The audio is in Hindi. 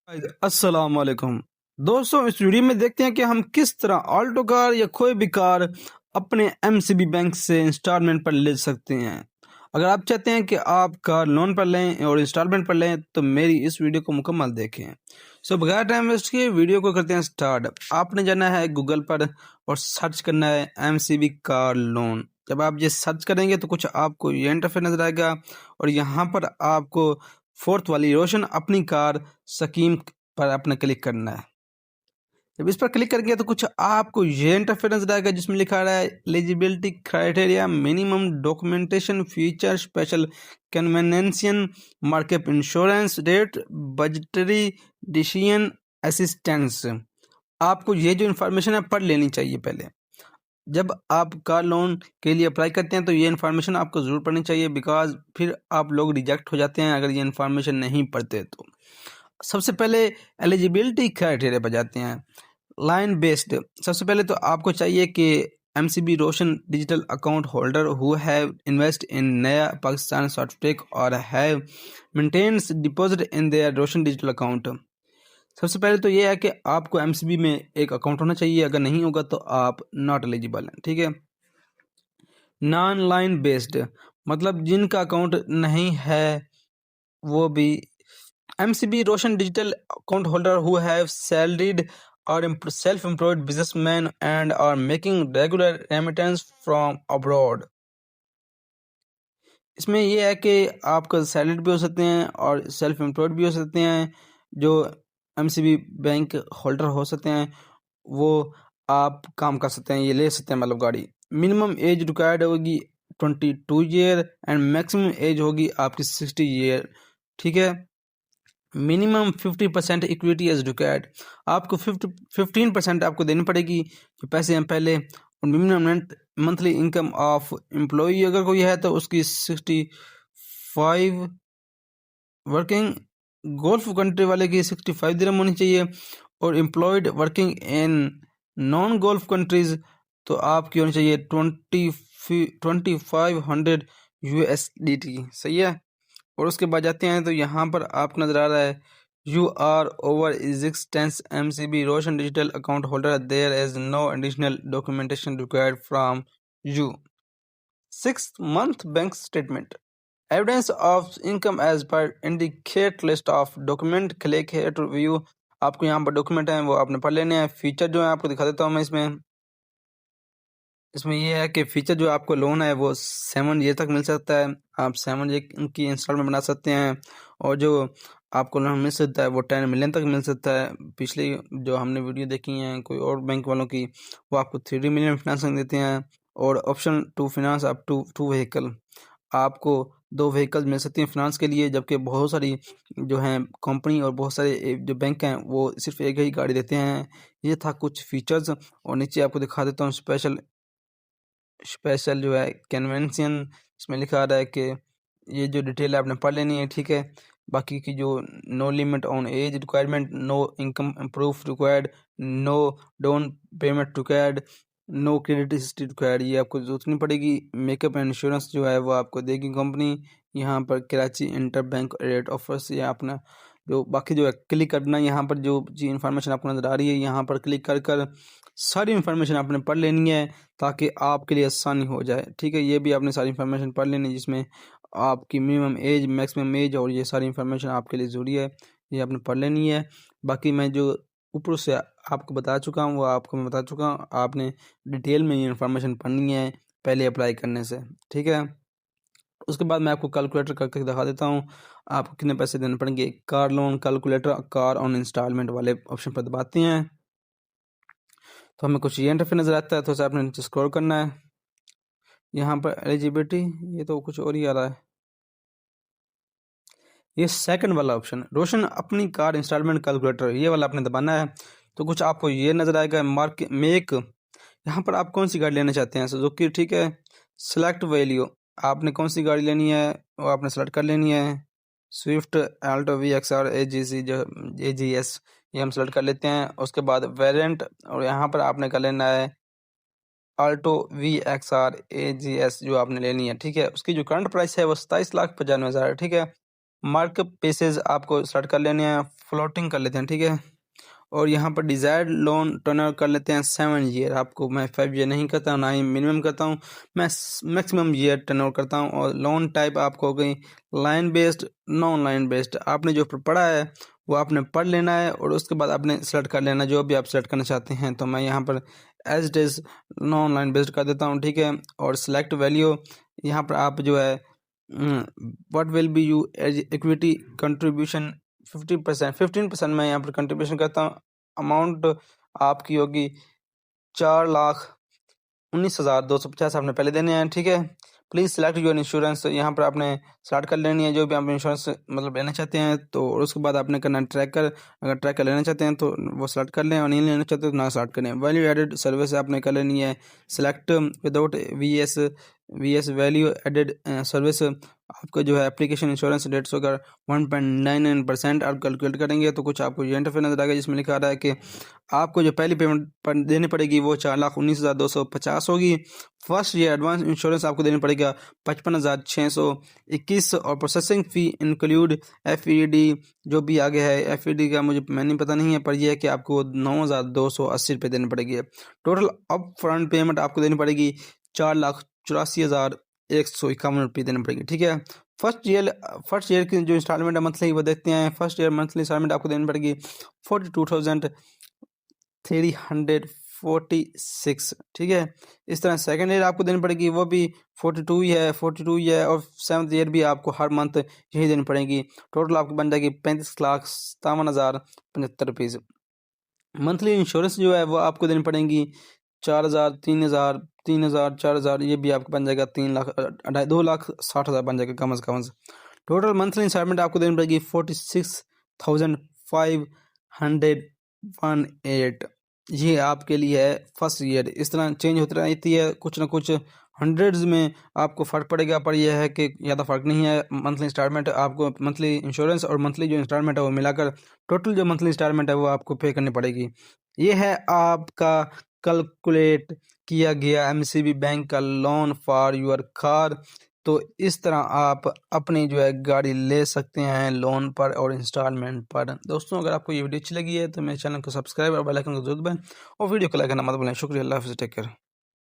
अस्सलाम वालेकुम। दोस्तों, इस वीडियो में देखते हैं कि हम किस तरह ऑल्टो कार या कोई भी कार अपने एमसीबी बैंक से इंस्टॉलमेंट पर ले सकते हैं। अगर आप चाहते हैं कि आप कार लोन पर लें और इंस्टॉलमेंट पर लें तो मेरी इस वीडियो को मुकम्मल देखें। बगैर टाइम वेस्ट किए वीडियो को करते हैं स्टार्ट। आपने जाना है गूगल पर और सर्च करना है एमसीबी कार लोन। जब आप ये सर्च करेंगे तो कुछ आपको ये इंटरफेस नजर आएगा और यहाँ पर आपको फोर्थ वाली रोशन अपनी कार स्कीम पर अपना क्लिक करना है। जब इस पर क्लिक करके तो कुछ आपको ये इंटरफेस नजर आएगा जिसमें लिखा रहा है eligibility criteria, minimum documentation, feature, special convention, market insurance rate, budgetary decision assistance. आपको ये जो इन्फॉर्मेशन है पढ़ लेनी चाहिए पहले। जब आप कार लोन के लिए अप्लाई करते हैं तो ये इन्फॉर्मेशन आपको ज़रूर पढ़नी चाहिए, बिकॉज फिर आप लोग रिजेक्ट हो जाते हैं अगर ये इन्फॉर्मेशन नहीं पढ़ते तो। सबसे पहले एलिजिबिलिटी क्राइटेरिया पर जाते हैं। लाइन बेस्ड, सबसे पहले तो आपको चाहिए कि MCB Roshan digital account holder who have invest in नया पाकिस्तान सॉफ्टवेयर और have maintains deposit in their Roshan digital account. सबसे पहले तो ये है कि आपको एमसीबी में एक अकाउंट होना चाहिए, अगर नहीं होगा तो आप नॉट एलिजिबल हैं, ठीक है। नॉन लाइन बेस्ड मतलब जिनका अकाउंट नहीं है वो भी MCB Roshan digital account holder who have salaried और self employed businessman and are making regular remittance from abroad. इसमें यह है कि आपका सैलरीड भी हो सकते हैं और सेल्फ एम्प्लॉयड भी हो सकते हैं। जो एमसीबी बैंक होल्डर हो सकते हैं वो आप काम कर सकते हैं, ये ले सकते हैं मतलब गाड़ी। मिनिमम एज रिक्वायर्ड होगी 22 ईयर एंड मैक्सिमम एज होगी आपकी 60 ईयर, ठीक है। मिनिमम 50% इक्विटी एज रिक्वायर्ड, आपको 15% आपको देनी पड़ेगी जो पैसे हैं पहले। और minimum monthly income of employee अगर कोई है तो उसकी 65 वर्किंग, गोल्फ कंट्री वाले की 65 दिरहम होनी चाहिए। और employed working in non golf countries तो आपकी होनी चाहिए 2500 USDT, सही है। और उसके बाद जाते हैं तो यहाँ पर आपको नजर आ रहा है you are over existence MCB Roshan digital account holder, there is no additional documentation required from you. 6 month bank statement, evidence of income as per indicate list of document, click here to view. आपको यहाँ पर डॉक्यूमेंट हैं वो आपने पढ़ लेने हैं। फीचर जो है आपको दिखा देता हूँ मैं इसमें। इसमें यह है कि फीचर जो आपको लोन है वो 7 ईयर तक मिल सकता है, आप 7 ईयर की इंस्टॉलमेंट बना सकते हैं। और जो आपको लोन मिल सकता है वो 10 मिलियन तक मिल सकता है। पिछली जो हमने वीडियो देखी हैं कोई और बैंक वालों की, वो आपको 3 मिलियन फिनांसिंग देते हैं। और option to finance up to 2 vehicle, आपको 2 व्हीकल मिल सकती हैं फिनांस के लिए, जबकि बहुत सारी जो हैं कंपनी और बहुत सारे जो बैंक हैं वो सिर्फ एक ही गाड़ी देते हैं। ये था कुछ फीचर्स। और नीचे आपको दिखा देता हूँ स्पेशल स्पेशल जो है कन्वेंशन, इसमें लिखा रहा है कि ये जो डिटेल आपने पढ़ लेनी है, ठीक है। बाकी की जो no limit on age requirement, no income proof required, no down payment required, no credit history required, ये आपको जरूरत नहीं पड़ेगी। मेकअप एंड इंश्योरेंस जो है वो आपको देगी कंपनी। यहाँ पर Karachi inter bank rate offers, ये अपना जो बाकी जो है क्लिक करना, यहाँ पर जो जी इन्फॉर्मेशन आपको नजर आ रही है यहाँ पर क्लिक कर कर सारी इन्फॉर्मेशन आपने पढ़ लेनी है ताकि आपके लिए आसानी हो जाए, ठीक है। ये भी आपने सारी इन्फॉर्मेशन पढ़ लेनी है जिसमें आपकी मिनिमम एज, मैक्सिमम एज और ये सारी इन्फॉर्मेशन आपके लिए ज़रूरी है, ये आपने पढ़ लेनी है। बाकी मैं जो ऊपर से आपको बता चुका हूँ वो आपको मैं बता चुका हूँ, आपने डिटेल में ये इन्फॉर्मेशन पढ़नी है पहले अप्लाई करने से, ठीक है। उसके बाद मैं आपको कैलकुलेटर करके दिखा देता हूँ आपको कितने पैसे देने पड़ेंगे। Car loan calculator, car on installment वाले ऑप्शन पर दबाते हैं तो हमें कुछ ये इंटरफेस नजर आता है। तो आपने नीचे स्क्रॉल करना है, यहाँ पर एलिजिबिलिटी, ये तो कुछ और ही आ रहा है। ये सेकंड वाला ऑप्शन रोशन अपनी कार इंस्टॉलमेंट कैलकुलेटर, ये वाला आपने दबाना है तो कुछ आपको ये नजर आएगा मार्क मेक। यहाँ पर आप कौन सी गाड़ी लेना चाहते हैं, सुजुकी, ठीक है। सिलेक्ट वैल्यू, आपने कौन सी गाड़ी लेनी है वो आपने सेलेक्ट कर लेनी है। स्विफ्ट, अल्टो VXR, AGC जो AGS, ये हम सेलेक्ट कर लेते हैं। उसके बाद वेरिएंट, और यहाँ पर आपने कर लेना है अल्टो VXR AGS जो आपने लेनी है, ठीक है। उसकी जो करंट प्राइस है वो 27,95,000 है, ठीक है। मार्कअप पेसेस आपको स्टार्ट कर लेने हैं, फ्लोटिंग कर लेते हैं, ठीक है। और यहाँ पर डिज़ायर्ड लोन टर्नर कर लेते हैं 7 ईयर। आपको मैं 5 ईयर नहीं करता, ना ही मिनिमम करता हूँ, मैं मैक्सिमम ईयर टर्नर करता हूँ। और लोन टाइप आपको हो गई line based, non line based. आपने जो पढ़ा है वो आपने पढ़ लेना है और उसके बाद आपने सेलेक्ट कर लेना जो भी आप सेलेक्ट करना चाहते हैं। तो मैं यहाँ पर as it is non line based कर देता हूँ, ठीक है। और सिलेक्ट वैल्यू, यहाँ पर आप जो है what will be you as equity contribution 50%, 15% मैं यहाँ पर कंट्रीब्यूशन करता हूँ। अमाउंट आपकी होगी 4,19,250 आपने पहले देने हैं, ठीक है। प्लीज़ सेलेक्ट योर इंश्योरेंस, यहाँ पर आपने स्टार्ट कर लेनी है जो भी आप इंश्योरेंस मतलब लेना चाहते हैं। तो और उसके बाद आपने करना ट्रैकर, अगर ट्रैकर लेना चाहते हैं तो वो सेलेक्ट कर लें और नहीं लेना चाहते तो ना स्टार्ट करें। वैल्यू एडेड सर्विस आपने कर लेनी है select without V S value added service. आपका जो है एप्लीकेशन इंश्योरेंस रेट्स होगा 1.99%। आप कैलकुलेट करेंगे तो कुछ आपको ये इंटरफेस नजर आएगा जिसमें लिखा रहा है कि आपको जो पहली पेमेंट देनी पड़ेगी वो 4,19,250 होगी। फर्स्ट ईयर एडवांस इंश्योरेंस आपको देनी पड़ेगा 55,621 और प्रोसेसिंग फ़ी इंक्लूड FED जो भी आगे है FED का मैंने पता नहीं है, पर यह है कि आपको 9,280 रुपये देनी पड़ेगी। टोटल अप फ्रंट पेमेंट आपको देनी पड़ेगी 4,84,151 रुपये देनी पड़ेगी, ठीक है। फर्स्ट ईयर की जो इंस्टॉलमेंट है मंथली वो देखते हैं। फर्स्ट ईयर मंथली इंस्टॉलमेंट आपको देनी पड़ेगी 42,346, ठीक है। इस तरह सेकंड ईयर आपको देनी पड़ेगी वो भी 42 ही है, 42 ही है। और सेवन्थ ईयर भी आपको हर मंथ यही देनी पड़ेगी। टोटल आपको बन जाएगी 35,57,075 रुपीज़। मंथली इंश्योरेंस जो है वो आपको देनी पड़ेगी 4,000, 3,000, 3,000, 4,000, ये भी आपको बन जाएगा 2,60,000 बन जाएगा कम से कम। टोटल मंथली इंस्टॉलमेंट आपको देनी पड़ेगी 46,518। ये आपके लिए है फर्स्ट ईयर। इस तरह चेंज होती रहती है, कुछ ना कुछ हंड्रेड्स में आपको फ़र्क पड़ेगा, पर यह है कि ज़्यादा फ़र्क नहीं है। मंथली इंस्टॉलमेंट आपको मंथली इंश्योरेंस और मंथली जो इंस्टॉलमेंट है वो मिलाकर टोटल जो मंथली इंस्टॉलमेंट है वो आपको पे करनी पड़ेगी। ये है आपका कैलकुलेट किया गया MCB बैंक का लोन फॉर योर कार। तो इस तरह आप अपनी जो है गाड़ी ले सकते हैं लोन पर और इंस्टॉलमेंट पर। दोस्तों अगर आपको ये वीडियो अच्छी लगी है तो मेरे चैनल को सब्सक्राइब और बेल आइकन को जरूर दबाएं और वीडियो को लाइक करना मत भूलें। शुक्रिया, अल्लाह हाफ़िज़, टेक केयर।